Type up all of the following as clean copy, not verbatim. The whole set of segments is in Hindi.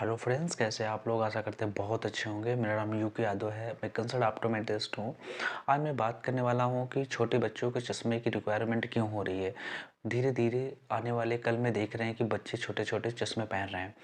हेलो फ्रेंड्स, कैसे हैं आप लोग। आशा करते हैं बहुत अच्छे होंगे। मेरा नाम यूके यादव है। मैं कंसल्ट ऑप्टोमेट्रिस्ट हूँ। आज मैं बात करने वाला हूँ कि छोटे बच्चों के चश्मे की रिक्वायरमेंट क्यों हो रही है। धीरे धीरे आने वाले कल में देख रहे हैं कि बच्चे छोटे छोटे चश्मे पहन रहे हैं,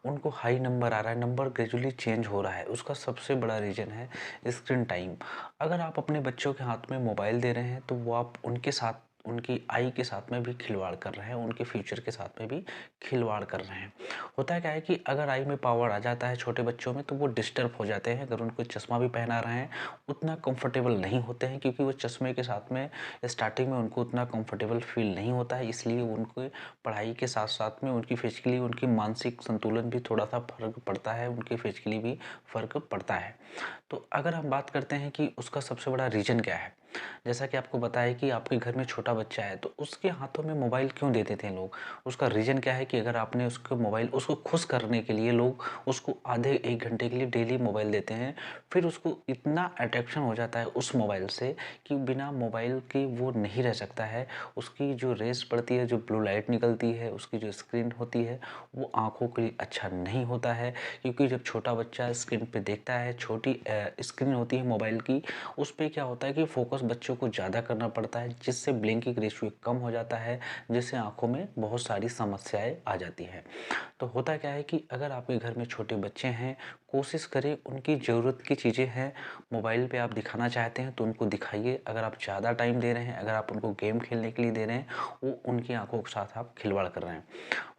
उनको हाई नंबर आ रहा है, नंबर ग्रेजुअली चेंज हो रहा है। उसका सबसे बड़ा रीज़न है स्क्रीन टाइम। अगर आप अपने बच्चों के हाथ में मोबाइल दे रहे हैं तो वो आप उनके साथ, उनकी आई के साथ में भी खिलवाड़ कर रहे हैं, उनके फ्यूचर के साथ में भी खिलवाड़ कर रहे हैं। होता क्या है कि अगर आई में पावर आ जाता है छोटे बच्चों में तो वो डिस्टर्ब हो जाते हैं। अगर उनको चश्मा भी पहना रहे हैं उतना कंफर्टेबल नहीं होते हैं, क्योंकि वो चश्मे के साथ में स्टार्टिंग में उनको उतना कंफर्टेबल फील नहीं होता है। इसलिए उनको पढ़ाई के साथ साथ में उनकी फिजिकली, उनकी मानसिक संतुलन भी थोड़ा सा फर्क पड़ता है, उनके फिजिकली भी फर्क पड़ता है। तो अगर हम बात करते हैं कि उसका सबसे बड़ा रीज़न क्या है, जैसा कि आपको बताया कि आपके घर में छोटा बच्चा है तो उसके हाथों में मोबाइल क्यों देते थे लोग। उसका रीज़न क्या है कि अगर आपने उसको मोबाइल, उसको खुश करने के लिए लोग उसको आधे 1 घंटे के लिए डेली मोबाइल देते हैं। फिर उसको इतना अट्रैक्शन हो जाता है उस मोबाइल से कि बिना मोबाइल के वो नहीं रह सकता है। उसकी जो रेस पड़ती है, जो ब्लू लाइट निकलती है, उसकी जो स्क्रीन होती है, वो आँखों के लिए अच्छा नहीं होता है। क्योंकि जब छोटा बच्चा स्क्रीन पे देखता है, छोटी स्क्रीन होती है मोबाइल की, उस पे क्या होता है कि फोकस बच्चों को ज़्यादा करना पड़ता है, जिससे ब्लिंकिंग रेशियो कम हो जाता है, जिससे आँखों में बहुत सारी समस्याएँ आ जाती हैं। तो होता क्या है कि अगर आपके घर में छोटे बच्चे हैं, कोशिश करें उनकी ज़रूरत की चीज़ें हैं, मोबाइल पे आप दिखाना चाहते हैं तो उनको दिखाइए। अगर आप ज़्यादा टाइम दे रहे हैं, अगर आप उनको गेम खेलने के लिए दे रहे हैं, वो उनकी आँखों के साथ आप खिलवाड़ कर रहे हैं।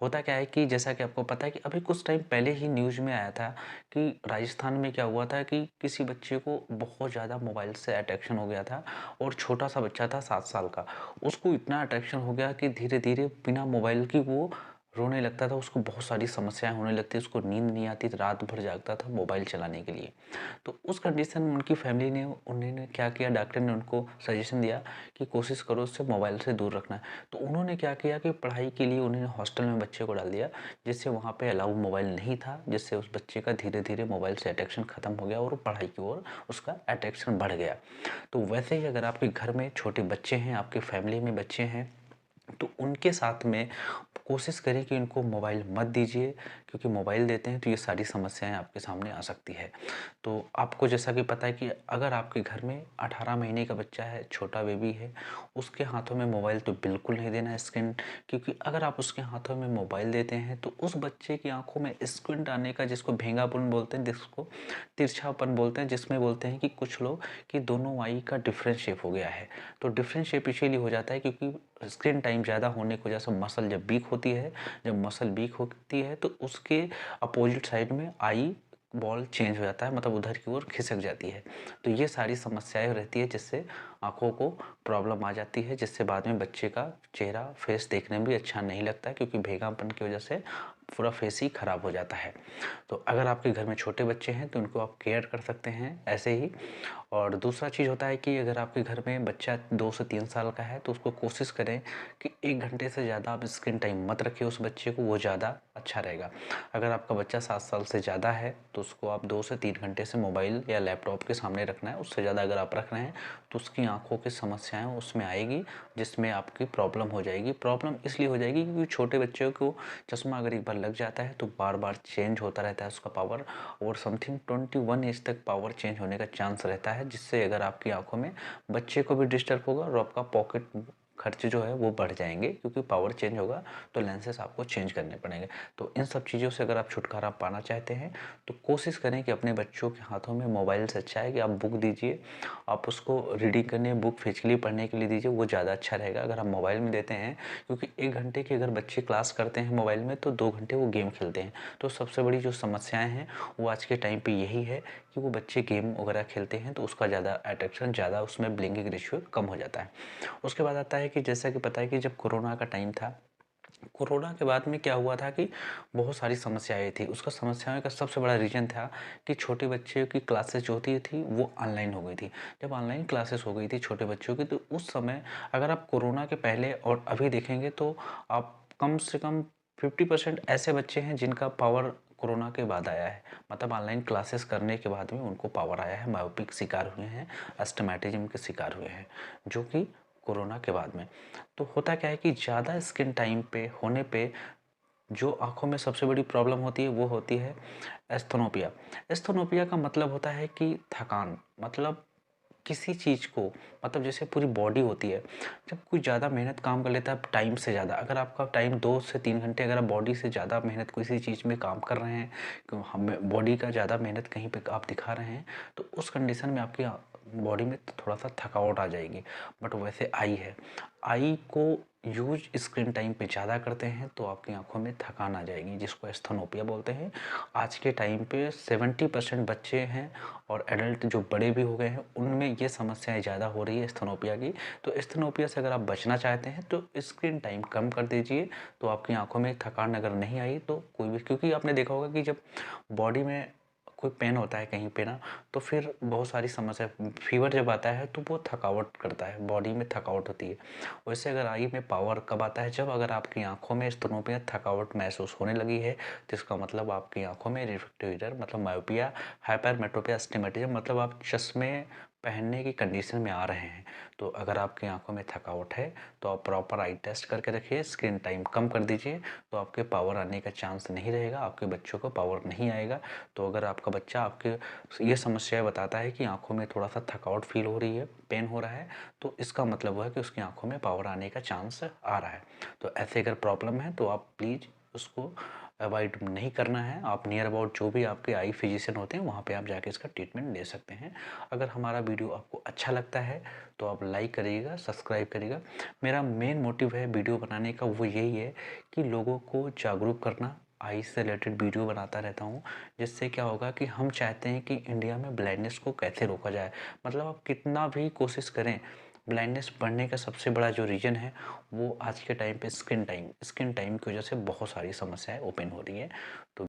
होता क्या है कि जैसा कि आपको पता है कि अभी कुछ टाइम पहले ही न्यूज़ में आया था कि राजस्थान में क्या हुआ था कि किसी बच्चे को बहुत ज़्यादा मोबाइल से अट्रैक्शन हो गया था, और छोटा सा बच्चा था 7 साल का। उसको इतना अट्रैक्शन हो गया कि धीरे धीरे बिना मोबाइल की वो रोने लगता था, उसको बहुत सारी समस्याएं होने लगती, उसको नींद नहीं आती, रात भर जागता था मोबाइल चलाने के लिए। तो उस कंडीशन में उनकी फैमिली ने, उन्होंने क्या किया, डॉक्टर ने उनको सजेशन दिया कि कोशिश करो उससे मोबाइल से दूर रखना है। तो उन्होंने क्या किया कि पढ़ाई के लिए उन्होंने हॉस्टल में बच्चे को डाल दिया, जिससे वहाँ पे अलाउ मोबाइल नहीं था, जिससे उस बच्चे का धीरे धीरे मोबाइल से अट्रैक्शन खत्म हो गया और पढ़ाई की ओर उसका अट्रैक्शन बढ़ गया। तो वैसे ही अगर आपके घर में छोटे बच्चे हैं, आपके फैमिली में बच्चे हैं, तो उनके साथ में कोशिश करें कि उनको मोबाइल मत दीजिए, क्योंकि मोबाइल देते हैं तो ये सारी समस्याएं आपके सामने आ सकती है। तो आपको जैसा कि पता है कि अगर आपके घर में 18 महीने का बच्चा है, छोटा बेबी है, उसके हाथों में मोबाइल तो बिल्कुल नहीं देना है स्क्रीन। क्योंकि अगर आप उसके हाथों में मोबाइल देते हैं तो उस बच्चे की आंखों में स्क्रीन आने का, जिसको भेंगापन बोलते हैं, जिसको तिरछापन बोलते हैं, जिसमें बोलते हैं कि कुछ लोग कि दोनों आई का डिफरेंट शेप हो गया है। तो डिफरेंट शेप इसीलिए हो जाता है क्योंकि स्क्रीन टाइम ज़्यादा होने की वजह से मसल जब वीक होती है, जब मसल वीक होती है तो उसके अपोजिट साइड में आई बॉल चेंज हो जाता है, मतलब उधर की ओर खिसक जाती है। तो ये सारी समस्याएं रहती है, जिससे आँखों को प्रॉब्लम आ जाती है, जिससे बाद में बच्चे का चेहरा, फेस देखने में भी अच्छा नहीं लगता है, क्योंकि भेगापन की वजह से पूरा फेस ही खराब हो जाता है। तो अगर आपके घर में छोटे बच्चे हैं तो उनको आप केयर कर सकते हैं ऐसे ही। और दूसरा चीज़ होता है कि अगर आपके घर में बच्चा 2 से 3 साल का है तो उसको कोशिश करें कि 1 घंटे से ज़्यादा आप स्क्रीन टाइम मत रखिए उस बच्चे को, वो ज़्यादा अच्छा रहेगा। अगर आपका बच्चा 7 साल से ज़्यादा है तो उसको आप 2 से 3 घंटे से मोबाइल या लैपटॉप के सामने रखना है। उससे ज़्यादा अगर आप रख रहे हैं तो उसकी आँखों की समस्याएँ उसमें आएगी, जिसमें आपकी प्रॉब्लम हो जाएगी। प्रॉब्लम इसलिए हो जाएगी क्योंकि छोटे बच्चों को चश्मा अगर एक बार लग जाता है तो बार बार चेंज होता रहता है उसका पावर, और समथिंग 21 एज तक पावर चेंज होने का चांस रहता है, जिससे अगर आपकी आंखों में बच्चे को भी डिस्टर्ब होगा और आपका पॉकेट खर्च जो है वो बढ़ जाएंगे, क्योंकि पावर चेंज होगा तो लेंसेस आपको चेंज करने पड़ेंगे। तो इन सब चीज़ों से अगर आप छुटकारा पाना चाहते हैं तो कोशिश करें कि अपने बच्चों के हाथों में मोबाइल से अच्छा है कि आप बुक दीजिए, आप उसको रीडिंग करने, बुक फिजिकली पढ़ने के लिए दीजिए, वो ज़्यादा अच्छा रहेगा। अगर आप मोबाइल में देते हैं, क्योंकि 1 घंटे की अगर बच्चे क्लास करते हैं मोबाइल में तो 2 घंटे वो गेम खेलते हैं। तो सबसे बड़ी जो समस्याएं हैं वो आज के टाइम पे यही है कि वो बच्चे गेम वगैरह खेलते हैं तो उसका ज़्यादा अट्रैक्शन, ज़्यादा उसमें ब्लिंकिंग रेशियो कम हो जाता है। उसके बाद आता है कि जैसा कि पता है कि जब कोरोना का टाइम था, कोरोना के बाद में क्या हुआ था कि बहुत सारी समस्याएं थी। उसका समस्याओं का सबसे बड़ा रीज़न था कि छोटे बच्चे की क्लासेस जो होती थी वो ऑनलाइन हो गई थी। जब ऑनलाइन क्लासेस हो गई थी छोटे बच्चों की, तो उस समय अगर आप कोरोना के पहले और अभी देखेंगे तो आप कम से कम 50% ऐसे बच्चे हैं जिनका पावर कोरोना के बाद आया है। मतलब ऑनलाइन क्लासेस करने के बाद में उनको पावर आया है, मायोपिक शिकार हुए हैं, एस्टिमेटिज्म के शिकार हुए हैं, जो कि कोरोना के बाद में। तो होता क्या है कि ज़्यादा स्क्रीन टाइम पे होने पे जो आँखों में सबसे बड़ी प्रॉब्लम होती है वो होती है एस्थनोपिया। एस्थनोपिया का मतलब होता है कि थकान, मतलब किसी चीज़ को, मतलब जैसे पूरी बॉडी होती है, जब कोई ज़्यादा मेहनत काम कर लेता है टाइम से ज़्यादा, अगर आपका टाइम 2 से 3 घंटे अगर आप बॉडी से ज़्यादा मेहनत किसी चीज़ में काम कर रहे हैं, हमें बॉडी का ज़्यादा मेहनत कहीं पे आप दिखा रहे हैं, तो उस कंडीशन में आपकी बॉडी में थोड़ा-सा थकावट आ जाएगी। बट वैसे आई है, आई को यूज़ स्क्रीन टाइम पे ज़्यादा करते हैं तो आपकी आँखों में थकान आ जाएगी, जिसको एस्थनोपिया बोलते हैं। आज के टाइम पे 70% बच्चे हैं और एडल्ट जो बड़े भी हो गए हैं, उनमें ये समस्याएँ ज़्यादा हो रही है एस्थनोपिया की। तो एस्थनोपिया से अगर आप बचना चाहते हैं तो स्क्रीन टाइम कम कर दीजिए, तो आपकी आँखों में थकान अगर नहीं आई तो कोई भी, क्योंकि आपने देखा होगा कि जब बॉडी में कोई पेन होता है कहीं पे ना, तो फिर बहुत सारी समस्या, फीवर जब आता है तो वो थकावट करता है, बॉडी में थकावट होती है। वैसे अगर आई में पावर कब आता है, जब अगर आपकी आँखों में एस्थनोपिया थकावट महसूस होने लगी है, तो इसका मतलब आपकी आँखों में रिफ्रैक्टिव एरर मतलब मायोपिया, हाइपरमेट्रोपिया, अस्टिमेटिज्म, मतलब आप चश्मे पहनने की कंडीशन में आ रहे हैं। तो अगर आपकी आँखों में थकावट है तो आप प्रॉपर आई टेस्ट करके रखिए, स्क्रीन टाइम कम कर दीजिए, तो आपके पावर आने का चांस नहीं रहेगा, आपके बच्चों को पावर नहीं आएगा। तो अगर आपका बच्चा आपके ये समस्याएँ बताता है कि आँखों में थोड़ा-सा थकावट फ़ील हो रही है, पेन हो रहा है, तो इसका मतलब वो है कि उसकी आँखों में पावर आने का चांस आ रहा है। तो ऐसे अगर प्रॉब्लम है तो आप प्लीज़ उसको अवॉइड नहीं करना है। आप नियर अबाउट जो भी आपके आई फिजिशियन होते हैं वहाँ पे आप जाके इसका ट्रीटमेंट ले सकते हैं। अगर हमारा वीडियो आपको अच्छा लगता है तो आप लाइक करिएगा, सब्सक्राइब करिएगा। मेरा मेन मोटिव है वीडियो बनाने का वो यही है कि लोगों को जागरूक करना। आई से रिलेटेड वीडियो बनाता रहता हूँ, जिससे क्या होगा कि हम चाहते हैं कि इंडिया में ब्लाइंडनेस को कैसे रोका जाए। मतलब आप कितना भी कोशिश करें, ब्लाइंडनेस बढ़ने का सबसे बड़ा जो रीज़न है वो आज के टाइम पे स्क्रीन टाइम की वजह से बहुत सारी समस्याएँ ओपन हो रही हैं। तो